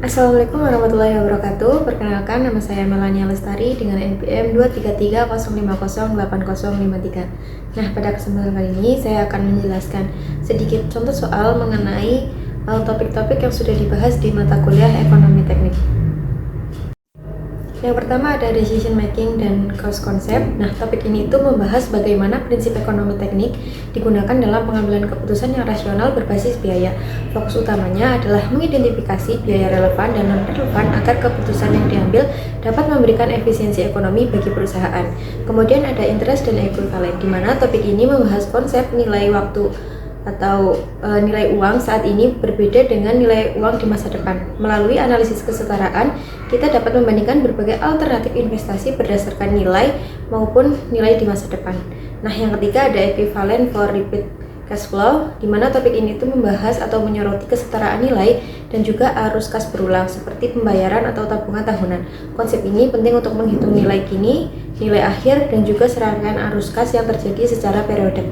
Assalamualaikum warahmatullahi wabarakatuh. Perkenalkan, nama saya Melania Lestari dengan NPM 23305080053. Nah, pada kesempatan kali ini saya akan menjelaskan sedikit contoh soal mengenai topik-topik yang sudah dibahas di mata kuliah Ekonomi Teknik. Yang pertama ada decision making dan cost concept. Nah, topik ini itu membahas bagaimana prinsip ekonomi teknik digunakan dalam pengambilan keputusan yang rasional berbasis biaya. Fokus utamanya adalah mengidentifikasi biaya relevan dan non-relevan agar keputusan yang diambil dapat memberikan efisiensi ekonomi bagi perusahaan. Kemudian ada interest dan equivalent, di mana topik ini membahas konsep nilai waktu atau nilai uang saat ini berbeda dengan nilai uang di masa depan. Melalui analisis kesetaraan, kita dapat membandingkan berbagai alternatif investasi berdasarkan nilai maupun nilai di masa depan. Nah, yang ketiga ada equivalent for repeat cash flow, di mana topik ini itu membahas atau menyoroti kesetaraan nilai dan juga arus kas berulang seperti pembayaran atau tabungan tahunan. Konsep ini penting untuk menghitung nilai kini, nilai akhir, dan juga serangkaian arus kas yang terjadi secara periodik.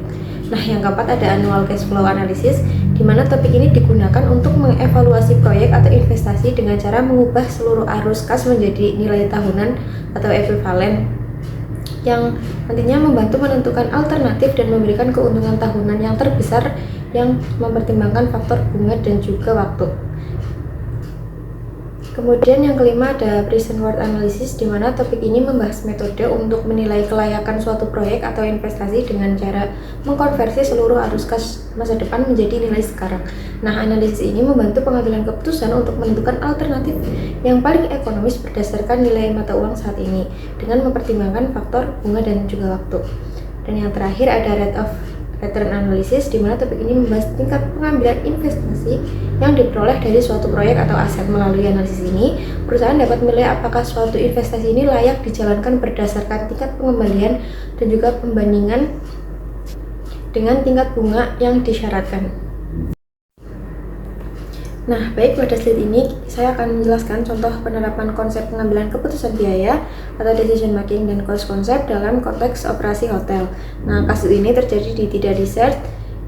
Nah, yang keempat ada annual cash flow analysis, di mana topik ini digunakan untuk mengevaluasi proyek atau investasi dengan cara mengubah seluruh arus kas menjadi nilai tahunan atau ekuivalen, yang nantinya membantu menentukan alternatif dan memberikan keuntungan tahunan yang terbesar yang mempertimbangkan faktor bunga dan juga waktu. Kemudian yang kelima ada present worth analysis, di mana topik ini membahas metode untuk menilai kelayakan suatu proyek atau investasi dengan cara mengkonversi seluruh arus kas masa depan menjadi nilai sekarang. Nah, analisis ini membantu pengambilan keputusan untuk menentukan alternatif yang paling ekonomis berdasarkan nilai mata uang saat ini dengan mempertimbangkan faktor bunga dan juga waktu. Dan yang terakhir ada rate of return analysis, di mana topik ini membahas tingkat pengambilan investasi yang diperoleh dari suatu proyek atau aset. Melalui analisis ini, perusahaan dapat menilai apakah suatu investasi ini layak dijalankan berdasarkan tingkat pengembalian dan juga pembandingan dengan tingkat bunga yang disyaratkan. Nah, baik, pada slide ini saya akan menjelaskan contoh penerapan konsep pengambilan keputusan biaya atau decision making dan cost concept dalam konteks operasi hotel. Nah, kasus ini terjadi di Tidak Dessert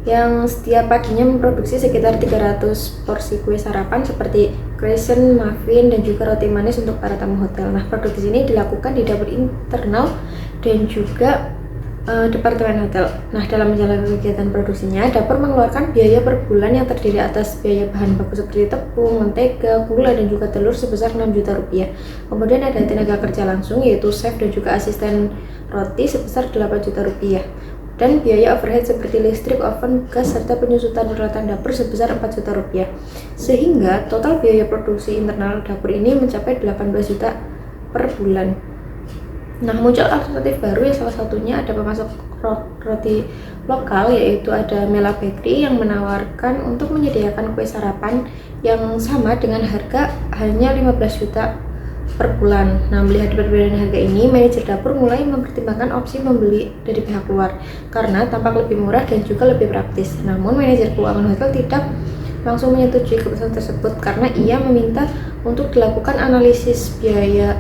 yang setiap paginya memproduksi sekitar 300 porsi kue sarapan seperti croissant, muffin, dan juga roti manis untuk para tamu hotel. Nah, produksi ini dilakukan di dapur internal dan juga departemen hotel. Nah, dalam menjalankan kegiatan produksinya, dapur mengeluarkan biaya per bulan yang terdiri atas biaya bahan baku seperti tepung, mentega, gula, dan juga telur sebesar 6 juta rupiah. Kemudian ada tenaga kerja langsung yaitu chef dan juga asisten roti sebesar 8 juta rupiah. Dan biaya overhead seperti listrik, oven, gas, serta penyusutan peralatan dapur sebesar 4 juta rupiah. Sehingga total biaya produksi internal dapur ini mencapai 18 juta per bulan. Nah, muncul alternatif baru ya, salah satunya ada pemasok roti lokal yaitu ada Mela Bakery yang menawarkan untuk menyediakan kue sarapan yang sama dengan harga hanya 15 juta per bulan. Nah, melihat perbedaan harga ini, manajer dapur mulai mempertimbangkan opsi membeli dari pihak luar karena tampak lebih murah dan juga lebih praktis. Namun, manajer keuangan hotel tidak langsung menyetujui keputusan tersebut karena ia meminta untuk dilakukan analisis biaya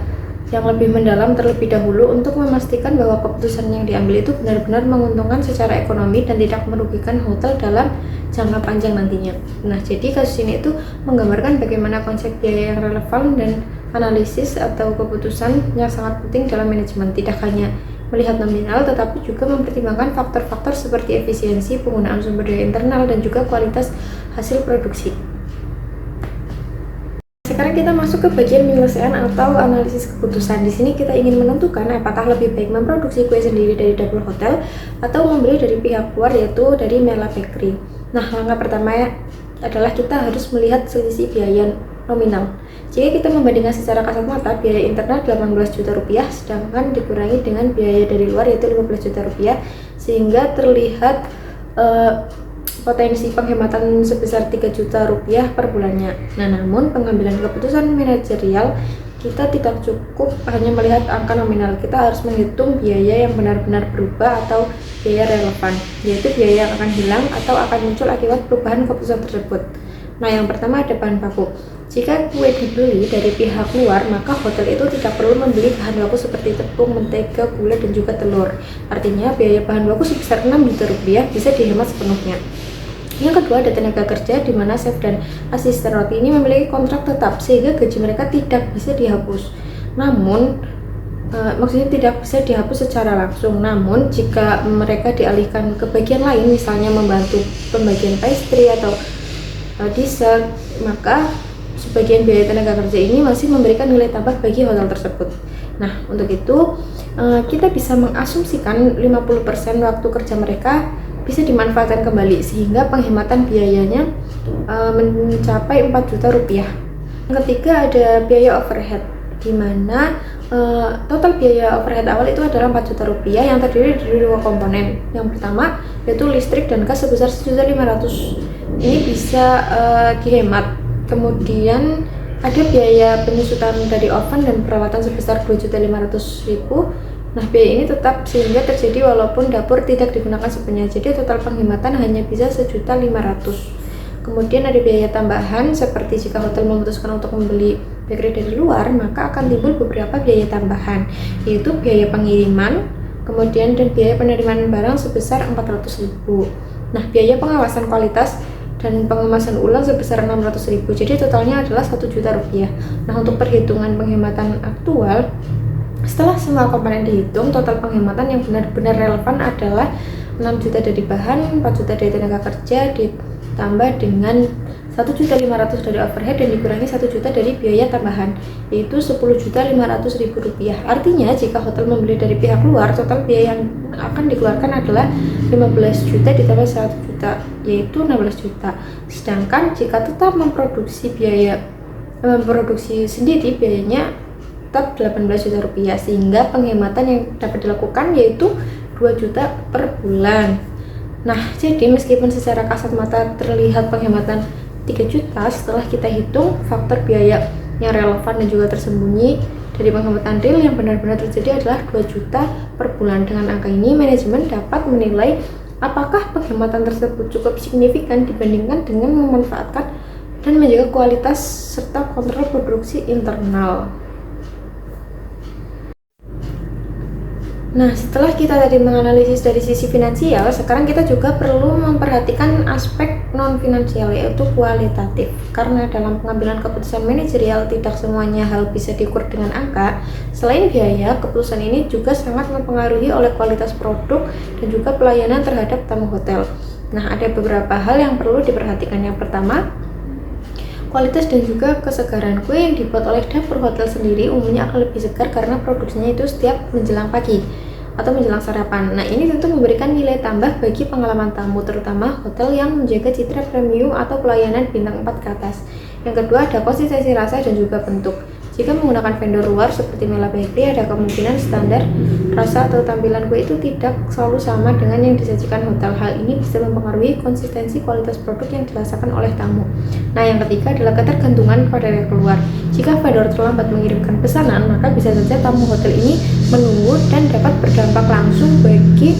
yang lebih mendalam terlebih dahulu untuk memastikan bahwa keputusan yang diambil itu benar-benar menguntungkan secara ekonomi dan tidak merugikan hotel dalam jangka panjang nantinya. Nah, jadi kasus ini itu menggambarkan bagaimana konsep biaya yang relevan dan analisis atau keputusan yang sangat penting dalam manajemen, tidak hanya melihat nominal tetapi juga mempertimbangkan faktor-faktor seperti efisiensi, penggunaan sumber daya internal, dan juga kualitas hasil produksi. Sekarang kita masuk ke bagian penyelesaian atau analisis keputusan. Di sini kita ingin menentukan apakah lebih baik memproduksi kue sendiri dari dapur hotel atau membeli dari pihak luar yaitu dari Mela Bakery. Nah, langkah pertama adalah kita harus melihat selisih biaya nominal. Jika kita membandingkan secara kasat mata, biaya internal 18 juta rupiah sedangkan dikurangi dengan biaya dari luar yaitu 15 juta rupiah, sehingga terlihat potensi penghematan sebesar 3 juta rupiah per bulannya. Nah, namun pengambilan keputusan manajerial kita tidak cukup hanya melihat angka nominal. Kita harus menghitung biaya yang benar-benar berubah atau biaya relevan, yaitu biaya yang akan hilang atau akan muncul akibat perubahan keputusan tersebut. Nah, yang pertama ada bahan baku. Jika kue dibeli dari pihak luar, maka hotel itu tidak perlu membeli bahan baku seperti tepung, mentega, gula, dan juga telur. Artinya biaya bahan baku sebesar 6 juta rupiah bisa dihemat sepenuhnya. Yang kedua ada tenaga kerja, di mana chef dan asisten roti ini memiliki kontrak tetap sehingga gaji mereka tidak bisa dihapus. Namun maksudnya tidak bisa dihapus secara langsung. Namun jika mereka dialihkan ke bagian lain, misalnya membantu pembagian pastry atau dessert, maka sebagian biaya tenaga kerja ini masih memberikan nilai tambah bagi hotel tersebut. Nah, untuk itu kita bisa mengasumsikan 50% waktu kerja mereka bisa dimanfaatkan kembali sehingga penghematan biayanya mencapai 4 juta rupiah. Yang ketiga ada biaya overhead, di mana total biaya overhead awal itu adalah 4 juta rupiah yang terdiri dari dua komponen. Yang pertama yaitu listrik dan gas sebesar 1.500.000, ini bisa dihemat. Kemudian ada biaya penyusutan dari oven dan perawatan sebesar 2.500.000. Nah, biaya ini tetap sehingga terjadi walaupun dapur tidak digunakan sepenuhnya. Jadi total penghematan hanya bisa 1.500.000. Kemudian ada biaya tambahan seperti jika hotel memutuskan untuk membeli bakery dari luar, maka akan timbul beberapa biaya tambahan, yaitu biaya pengiriman, kemudian dan biaya penerimaan barang sebesar 400.000. Nah, biaya pengawasan kualitas dan pengemasan ulang sebesar 600.000. Jadi totalnya adalah 1 juta rupiah. Nah, untuk perhitungan penghematan aktual, setelah semua komponen dihitung, total penghematan yang benar-benar relevan adalah 6 juta dari bahan, 4 juta dari tenaga kerja, ditambah dengan 1.500.000 dari overhead dan dikurangi 1 juta dari biaya tambahan, yaitu 10.500.000 rupiah. Artinya jika hotel membeli dari pihak luar, total biaya yang akan dikeluarkan adalah 15 juta ditambah 1 juta, yaitu 16 juta. Sedangkan jika tetap memproduksi sendiri, biayanya tetap 18 juta rupiah, sehingga penghematan yang dapat dilakukan yaitu 2 juta per bulan. Nah, jadi meskipun secara kasat mata terlihat penghematan 3 juta, setelah kita hitung faktor biaya yang relevan dan juga tersembunyi dari penghematan real yang benar-benar terjadi adalah 2 juta per bulan. Dengan angka ini, manajemen dapat menilai apakah penghematan tersebut cukup signifikan dibandingkan dengan memanfaatkan dan menjaga kualitas serta kontrol produksi internal. Nah, setelah kita tadi menganalisis dari sisi finansial, sekarang kita juga perlu memperhatikan aspek non-finansial, yaitu kualitatif. Karena dalam pengambilan keputusan manajerial tidak semuanya hal bisa diukur dengan angka. Selain biaya, keputusan ini juga sangat mempengaruhi oleh kualitas produk dan juga pelayanan terhadap tamu hotel. Nah, ada beberapa hal yang perlu diperhatikan. Yang pertama, kualitas dan juga kesegaran kue yang dibuat oleh dapur hotel sendiri umumnya akan lebih segar karena produksinya itu setiap menjelang pagi atau menjelang sarapan. Nah, ini tentu memberikan nilai tambah bagi pengalaman tamu, terutama hotel yang menjaga citra premium atau pelayanan bintang 4 ke atas. Yang kedua, ada konsistensi rasa dan juga bentuk. Jika menggunakan vendor luar seperti Mela Bakery, ada kemungkinan standar rasa atau tampilan kue itu tidak selalu sama dengan yang disajikan hotel. Hal ini bisa mempengaruhi konsistensi kualitas produk yang dirasakan oleh tamu. Nah, yang ketiga adalah ketergantungan pada pihak luar. Jika vendor terlambat mengirimkan pesanan, maka bisa saja tamu hotel ini menunggu dan dapat berdampak langsung bagi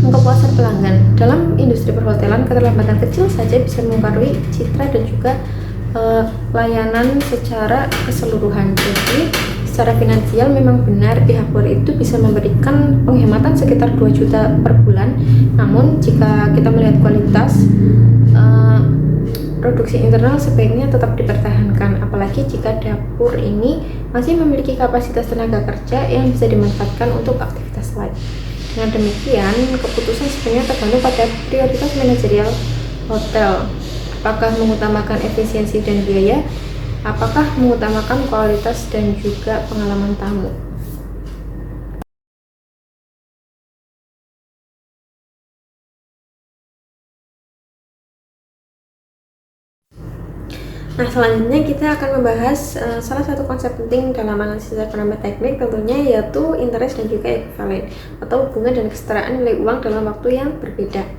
kepuasan pelanggan. Dalam industri perhotelan, keterlambatan kecil saja bisa mempengaruhi citra dan juga layanan secara keseluruhan. Jadi secara finansial memang benar pihak luar itu bisa memberikan penghematan sekitar 2 juta per bulan. Namun jika kita melihat kualitas produksi internal sebaiknya tetap dipertahankan, apalagi jika dapur ini masih memiliki kapasitas tenaga kerja yang bisa dimanfaatkan untuk aktivitas lain. Dengan demikian, keputusan sebenarnya tergantung pada prioritas manajerial hotel. Apakah mengutamakan efisiensi dan biaya? Apakah mengutamakan kualitas dan juga pengalaman tamu? Nah, selanjutnya kita akan membahas salah satu konsep penting dalam analisis ekonomi teknik, tentunya yaitu interest dan juga ekivalen atau hubungan dan kesetaraan nilai uang dalam waktu yang berbeda.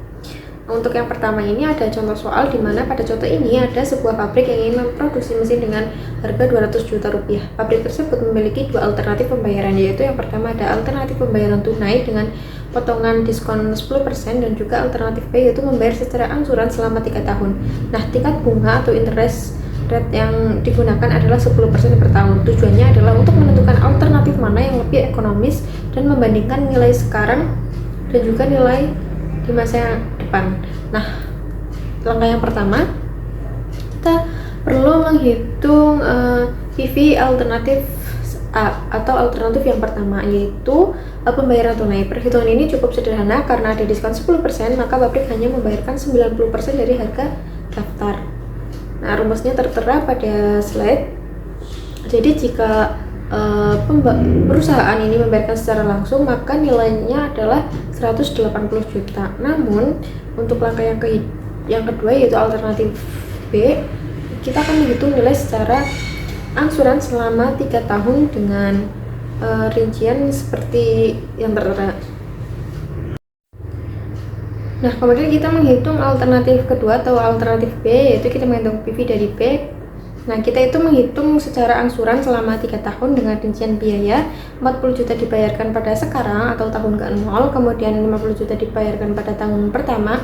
Untuk yang pertama ini ada contoh soal di mana pada contoh ini ada sebuah pabrik yang ingin memproduksi mesin dengan harga 200 juta rupiah. Pabrik tersebut memiliki dua alternatif pembayaran, yaitu yang pertama ada alternatif pembayaran tunai dengan potongan diskon 10% dan juga alternatif B yaitu membayar secara angsuran selama 3 tahun. Nah, tingkat bunga atau interest rate yang digunakan adalah 10% per tahun. Tujuannya adalah untuk menentukan alternatif mana yang lebih ekonomis dan membandingkan nilai sekarang dan juga nilai di masa depan. Nah, langkah yang pertama, kita perlu menghitung PV alternatif A atau alternatif yang pertama, yaitu pembayaran tunai. Perhitungan ini cukup sederhana karena ada diskon 10%, maka pabrik hanya membayarkan 90% dari harga daftar. Nah, rumusnya tertera pada slide. Jadi jika perusahaan ini membayarkan secara langsung, maka nilainya adalah 180 juta. Namun untuk langkah yang kedua, yaitu alternatif B, kita akan menghitung nilai secara angsuran selama 3 tahun dengan rincian seperti yang tertera. Nah, kemudian kita menghitung alternatif kedua atau alternatif B, yaitu kita menghitung PV dari B. Nah, kita itu menghitung secara angsuran selama 3 tahun dengan rincian biaya 40 juta dibayarkan pada sekarang atau tahun ke-0, kemudian 50 juta dibayarkan pada tahun pertama,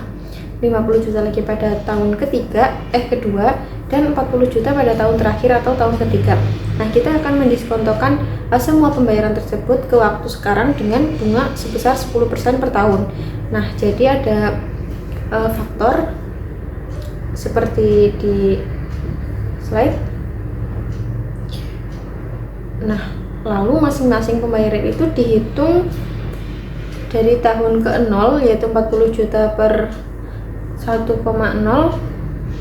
50 juta lagi pada tahun kedua, dan 40 juta pada tahun terakhir atau tahun ketiga. Nah, kita akan mendiskontokan semua pembayaran tersebut ke waktu sekarang dengan bunga sebesar 10% per tahun. Nah, jadi ada faktor seperti di slide. Nah, lalu masing-masing pembayaran itu dihitung dari tahun ke-0, yaitu 40 juta per 1,0,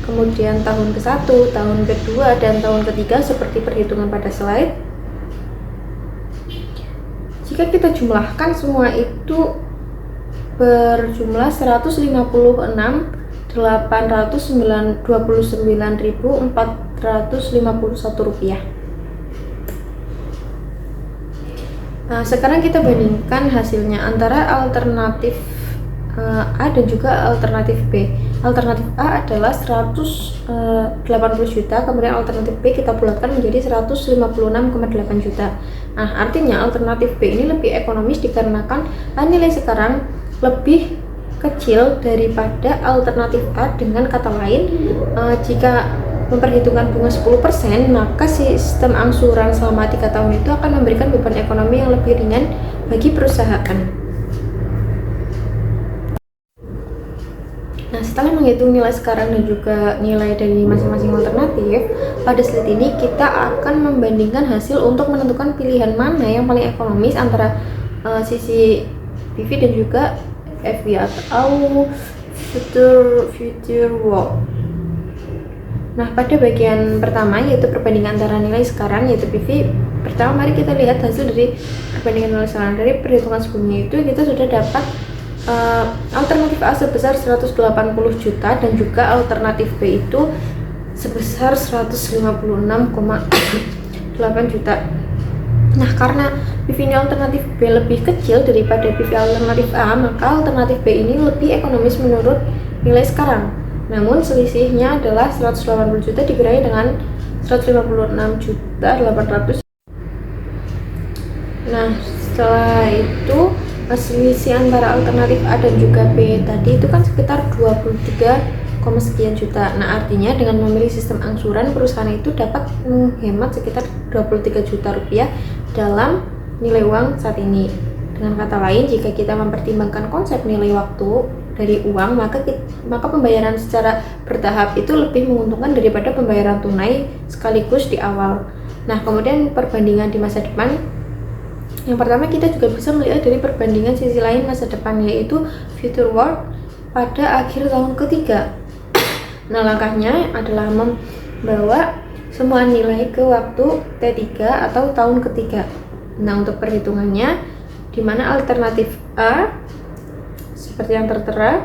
kemudian tahun ke-1, tahun kedua, dan tahun ketiga seperti perhitungan pada slide. Jika kita jumlahkan semua itu berjumlah 150.829.451 rupiah. Nah, sekarang kita bandingkan hasilnya antara alternatif A dan juga alternatif B. Alternatif A adalah 180 juta, kemudian alternatif B kita bulatkan menjadi 156,8 juta. Nah, artinya alternatif B ini lebih ekonomis dikarenakan nilai sekarang lebih kecil daripada alternatif A. Dengan kata lain, jika memperhitungkan bunga 10%, maka sistem angsuran selama 3 tahun itu akan memberikan beban ekonomi yang lebih ringan bagi perusahaan. Nah, setelah menghitung nilai sekarang dan juga nilai dari masing-masing alternatif, pada slide ini kita akan membandingkan hasil untuk menentukan pilihan mana yang paling ekonomis antara sisi PV dan juga FV atau future work. Nah, pada bagian pertama, yaitu perbandingan antara nilai sekarang yaitu PV. Pertama, mari kita lihat hasil dari perbandingan nilai sekarang. Dari perhitungan sebelumnya itu kita sudah dapat alternatif A sebesar 180 juta dan juga alternatif B itu sebesar 156,8 juta. Nah, karena PV alternatif B lebih kecil daripada PV alternatif A, maka alternatif B ini lebih ekonomis menurut nilai sekarang. Namun selisihnya adalah 180 juta dikurangi dengan 156.800. Nah, setelah itu selisih antara alternatif A dan juga B tadi itu kan sekitar 23, sekian juta. Nah, artinya dengan memilih sistem angsuran, perusahaan itu dapat menghemat sekitar 23 juta rupiah dalam nilai uang saat ini. Dengan kata lain, jika kita mempertimbangkan konsep nilai waktu dari uang, maka pembayaran secara bertahap itu lebih menguntungkan daripada pembayaran tunai sekaligus di awal. Nah, kemudian perbandingan di masa depan. Yang pertama, kita juga bisa melihat dari perbandingan sisi lain masa depan, yaitu future work pada akhir tahun ketiga. Nah, langkahnya adalah membawa semua nilai ke waktu T3 atau tahun ketiga. Nah, untuk perhitungannya, di mana alternatif A seperti yang tertera.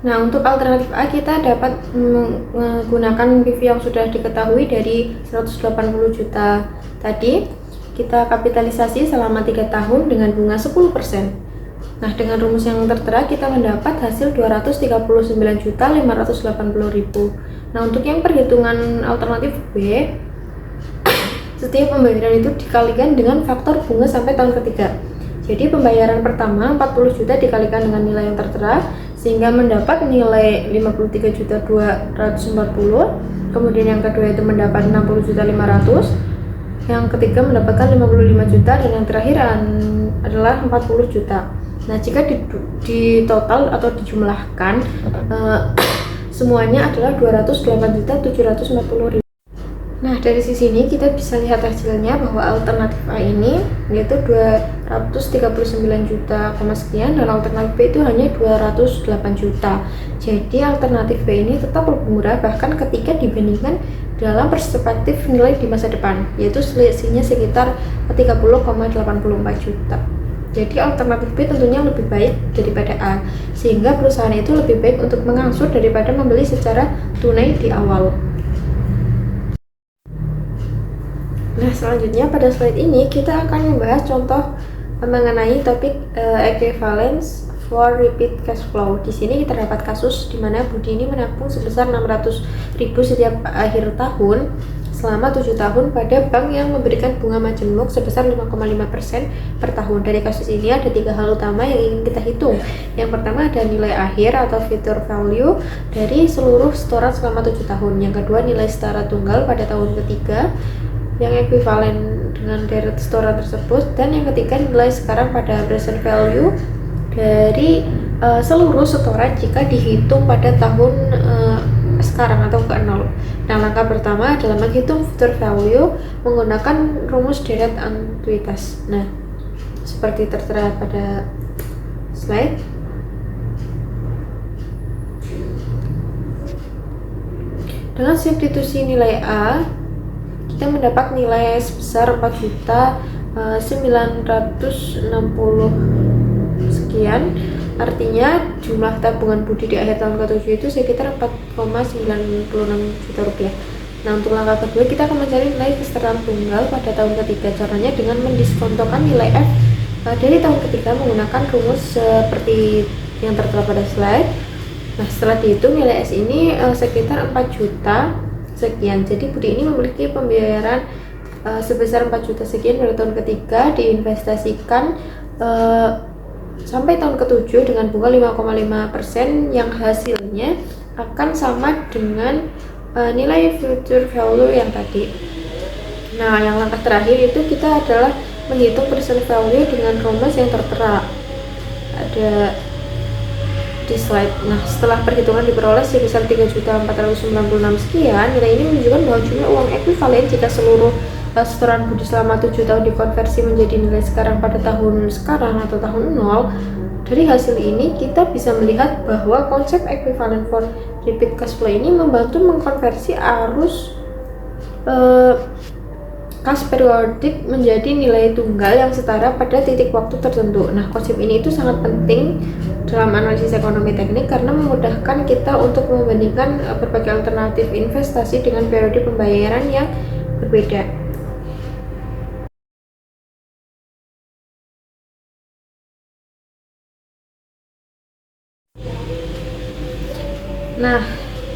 Nah, untuk alternatif A kita dapat menggunakan PV yang sudah diketahui dari 180 juta tadi. Kita kapitalisasi selama 3 tahun dengan bunga 10%. Nah, dengan rumus yang tertera kita mendapat hasil 239.580.000. Nah, untuk yang perhitungan alternatif B, setiap pembayaran itu dikalikan dengan faktor bunga sampai tahun ketiga. Jadi pembayaran pertama 40 juta dikalikan dengan nilai yang tertera sehingga mendapat nilai 53.240. Kemudian yang kedua itu mendapat 60.500. Yang ketiga mendapatkan 55 juta dan yang terakhir adalah 40 juta. Nah, jika di total atau dijumlahkan semuanya adalah 208.740.000. Nah, dari sisi ini kita bisa lihat hasilnya bahwa alternatif A ini yaitu 239 juta, sekian, dan alternatif B itu hanya 208 juta. Jadi alternatif B ini tetap lebih murah bahkan ketika dibandingkan dalam perspektif nilai di masa depan, yaitu selisihnya sekitar 30,84 juta. Jadi alternatif B tentunya lebih baik daripada A, sehingga perusahaan itu lebih baik untuk mengangsur daripada membeli secara tunai di awal. Nah, selanjutnya pada slide ini kita akan membahas contoh mengenai topik equivalence for repeat cash flow. Di sini terdapat kasus di mana Budi ini menabung sebesar 600.000 setiap akhir tahun selama 7 tahun pada bank yang memberikan bunga majemuk sebesar 5,5% per tahun. Dari kasus ini ada 3 hal utama yang ingin kita hitung. Yang pertama ada nilai akhir atau future value dari seluruh setoran selama 7 tahun. Yang kedua nilai setara tunggal pada tahun ketiga yang ekuivalen dengan direct setoran tersebut, dan yang ketiga nilai sekarang pada present value dari seluruh setoran jika dihitung pada tahun sekarang atau ke-0. Nah, langkah pertama adalah menghitung future value menggunakan rumus deret antuitas. Nah, seperti tertera pada slide. Dengan substitusi nilai A, kita mendapat nilai sebesar 4.960 sekian. Artinya jumlah tabungan Budi di akhir tahun ke-7 itu sekitar 4,96 juta rupiah. Nah, untuk langkah kedua kita akan mencari nilai kesetaraan tunggal pada tahun ketiga. Caranya dengan mendiskontokan nilai F dari tahun ketiga menggunakan rumus seperti yang tertera pada slide. Nah, setelah dihitung nilai S ini sekitar 4 juta sekian. Jadi Budi ini memiliki pembayaran sebesar 4 juta sekian pada tahun ketiga, diinvestasikan sampai tahun ke-7 dengan bunga 5,5% yang hasilnya akan sama dengan nilai future value yang tadi. Nah, yang langkah terakhir itu kita adalah menghitung present value dengan rumus yang tertera ada di slide. Nah, setelah perhitungan diperoleh sebesar 3.496 sekian, nilai ini menunjukkan bahwa jumlah uang ekuivalen jika seluruh setoran Budi selama 7 tahun dikonversi menjadi nilai sekarang pada tahun sekarang atau tahun 0. Dari hasil ini kita bisa melihat bahwa konsep equivalent for repeat cash flow ini membantu mengkonversi arus kas periodik menjadi nilai tunggal yang setara pada titik waktu tertentu. Nah, konsep ini itu sangat penting dalam analisis ekonomi teknik karena memudahkan kita untuk membandingkan berbagai alternatif investasi dengan periode pembayaran yang berbeda. Nah,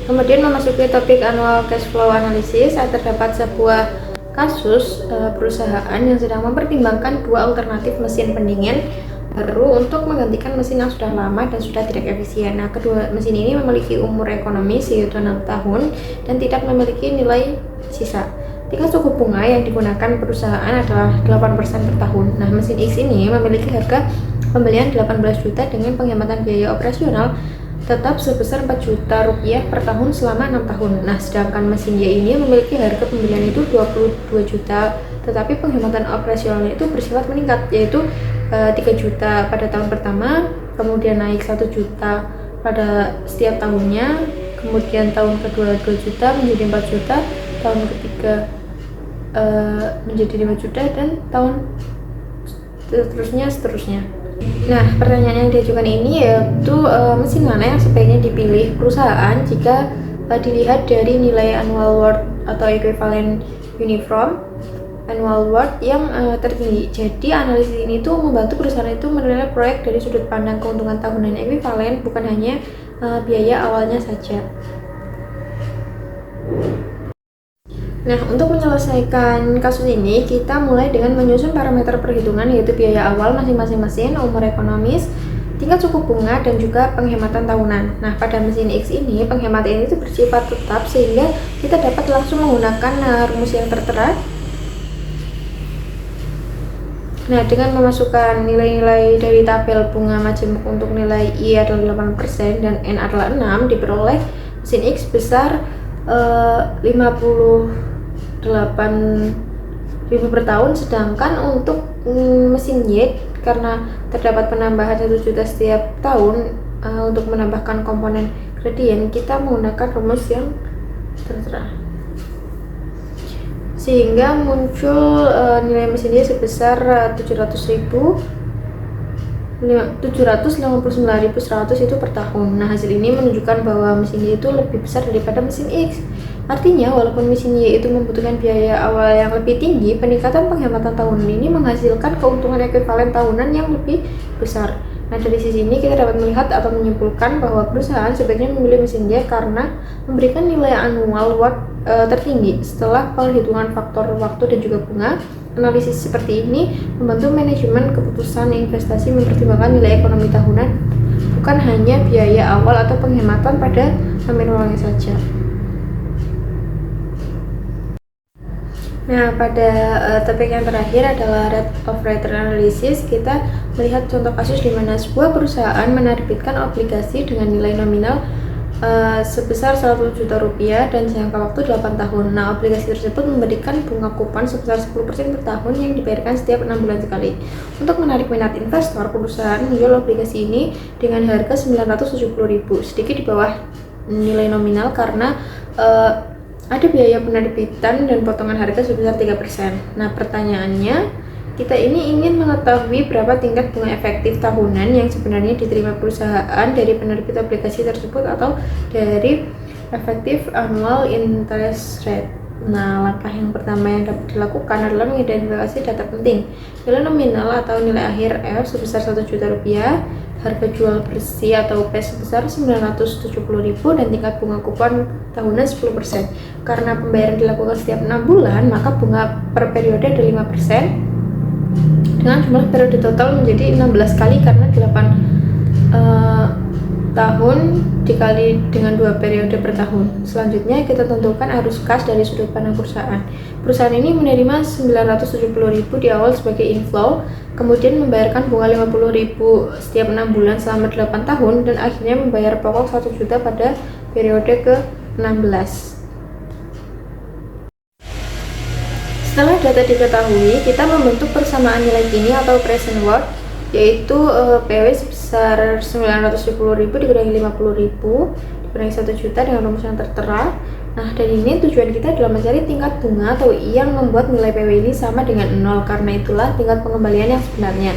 kemudian memasuki topik annual cash flow analysis, terdapat sebuah kasus perusahaan yang sedang mempertimbangkan 2 alternatif mesin pendingin baru untuk menggantikan mesin yang sudah lama dan sudah tidak efisien. Nah, kedua mesin ini memiliki umur ekonomis yaitu 6 tahun dan tidak memiliki nilai sisa. Tingkat suku bunga yang digunakan perusahaan adalah 8% per tahun. Nah, mesin X ini memiliki harga pembelian 18 juta dengan penghematan biaya operasional tetap sebesar 4 juta rupiah per tahun selama 6 tahun. Nah, sedangkan mesin Y ini memiliki harga pembelian itu 22 juta, tetapi penghematan operasionalnya itu bersifat meningkat, yaitu 3 juta pada tahun pertama, kemudian naik 1 juta pada setiap tahunnya, kemudian tahun kedua 2 juta menjadi 4 juta, tahun ketiga menjadi 5 juta, dan tahun seterusnya. Nah, pertanyaan yang diajukan ini yaitu mesin mana yang sebaiknya dipilih perusahaan jika dilihat dari nilai annual worth atau equivalent uniform annual worth yang tertinggi. Jadi analisis ini tuh membantu perusahaan itu menilai proyek dari sudut pandang keuntungan tahunan ekuivalen, bukan hanya biaya awalnya saja. Nah, untuk menyelesaikan kasus ini, kita mulai dengan menyusun parameter perhitungan yaitu biaya awal masing-masing mesin, umur ekonomis, tingkat suku bunga, dan juga penghematan tahunan. Nah, pada mesin X ini, penghematan itu bersifat tetap sehingga kita dapat langsung menggunakan rumus yang tertera. Nah, dengan memasukkan nilai-nilai dari tabel bunga majemuk untuk nilai I adalah 8% dan N adalah 6, diperoleh mesin X besar 58.000 per tahun, sedangkan untuk mesin Y karena terdapat penambahan 1 juta setiap tahun, untuk menambahkan komponen gradien kita menggunakan rumus yang tertera, sehingga muncul nilai mesin Y sebesar 759.100 itu per tahun. Nah, hasil ini menunjukkan bahwa mesin Y itu lebih besar daripada mesin X. Artinya, walaupun mesin Y itu membutuhkan biaya awal yang lebih tinggi, peningkatan penghematan tahunan ini menghasilkan keuntungan ekuivalen tahunan yang lebih besar. Nah, dari sisi ini kita dapat melihat atau menyimpulkan bahwa perusahaan sebaiknya memilih mesin Y karena memberikan nilai anual tertinggi setelah perhitungan faktor waktu dan juga bunga. Analisis seperti ini membantu manajemen keputusan investasi mempertimbangkan nilai ekonomi tahunan, bukan hanya biaya awal atau penghematan pada nominalnya saja. Nah, pada topik yang terakhir adalah rate of return analysis. Kita melihat contoh kasus di mana sebuah perusahaan menerbitkan obligasi dengan nilai nominal sebesar 100 juta rupiah dan jangka waktu 8 tahun. Nah, obligasi tersebut memberikan bunga kupon sebesar 10% per tahun yang dibayarkan setiap 6 bulan sekali. Untuk menarik minat investor, perusahaan menjual obligasi ini dengan harga 970.000, sedikit di bawah nilai nominal karena ada biaya penerbitan dan potongan harga sebesar 3%. Nah, pertanyaannya, kita ini ingin mengetahui berapa tingkat bunga efektif tahunan yang sebenarnya diterima perusahaan dari penerbit obligasi tersebut atau dari efektif annual interest rate. Nah, langkah yang pertama yang dapat dilakukan adalah mengidentifikasi data penting, nilai nominal atau nilai akhir F sebesar 1 juta rupiah, harga jual bersih atau P sebesar 970.000 dan tingkat bunga kupon tahunan 10%. Karena pembayaran dilakukan setiap 6 bulan, maka bunga per periode ada 5%. Dengan jumlah periode total menjadi 16 kali karena 8 tahun dikali dengan 2 periode per tahun. Selanjutnya kita tentukan arus kas dari sudut pandang perusahaan. Perusahaan ini menerima 970.000 di awal sebagai inflow, kemudian membayarkan bunga 50.000 setiap 6 bulan selama 8 tahun dan akhirnya membayar pokok 1 juta pada periode ke-16. Setelah data diketahui, kita membentuk persamaan nilai kini atau present worth, yaitu PW sebesar 970.000 dikurangi 50.000 dikurangi 1 juta dengan rumus yang tertera. Nah, dari ini tujuan kita adalah mencari tingkat bunga atau yang membuat nilai PW ini sama dengan 0, karena itulah tingkat pengembalian yang sebenarnya.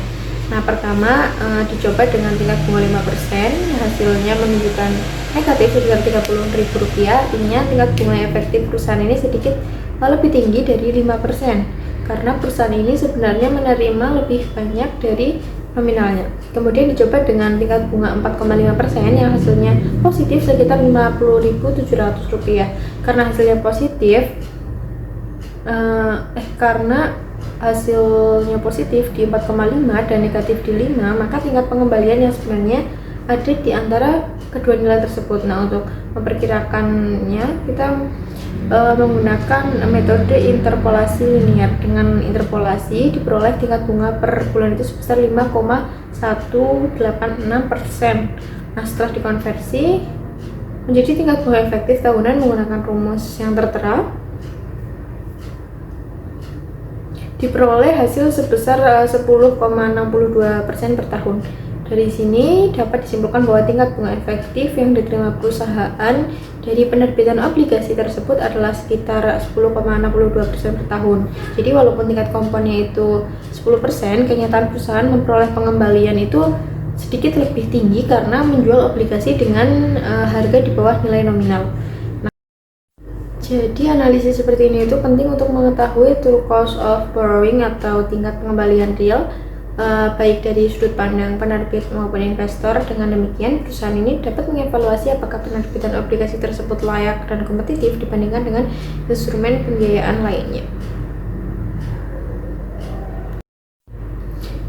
Nah, pertama dicoba dengan tingkat bunga 5%, hasilnya menunjukkan negatif sebesar 30.000 rupiah. Artinya tingkat bunga efektif perusahaan ini sedikit lebih tinggi dari 5%, karena perusahaan ini sebenarnya menerima lebih banyak dari nominalnya. Kemudian dicoba dengan tingkat bunga 4,5% yang hasilnya positif sekitar 50.700 rupiah. Karena hasilnya positif, karena hasilnya positif di 4,5 dan negatif di 5, maka tingkat pengembalian yang sebenarnya ada di antara kedua nilai tersebut. Nah, untuk memperkirakannya kita menggunakan metode interpolasi linear. Dengan interpolasi diperoleh tingkat bunga per bulan itu sebesar 5,186%. Nah, setelah dikonversi menjadi tingkat bunga efektif tahunan menggunakan rumus yang tertera, diperoleh hasil sebesar 10,62% per tahun. Dari sini dapat disimpulkan bahwa tingkat bunga efektif yang diterima perusahaan dari penerbitan obligasi tersebut adalah sekitar 10,62% per tahun. Jadi walaupun tingkat komponnya itu 10%, kenyataan perusahaan memperoleh pengembalian itu sedikit lebih tinggi karena menjual obligasi dengan harga di bawah nilai nominal. Jadi analisis seperti ini itu penting untuk mengetahui true cost of borrowing atau tingkat pengembalian real, baik dari sudut pandang penerbit maupun investor. Dengan demikian, perusahaan ini dapat mengevaluasi apakah penerbitan obligasi tersebut layak dan kompetitif dibandingkan dengan instrumen pembiayaan lainnya.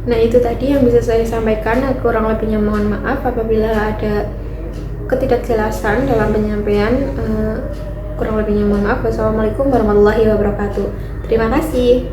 Nah, itu tadi yang bisa saya sampaikan. Kurang lebihnya mohon maaf apabila ada ketidakjelasan dalam penyampaian. Kurang lebihnya mohon maaf. Wassalamualaikum warahmatullahi wabarakatuh. Terima kasih.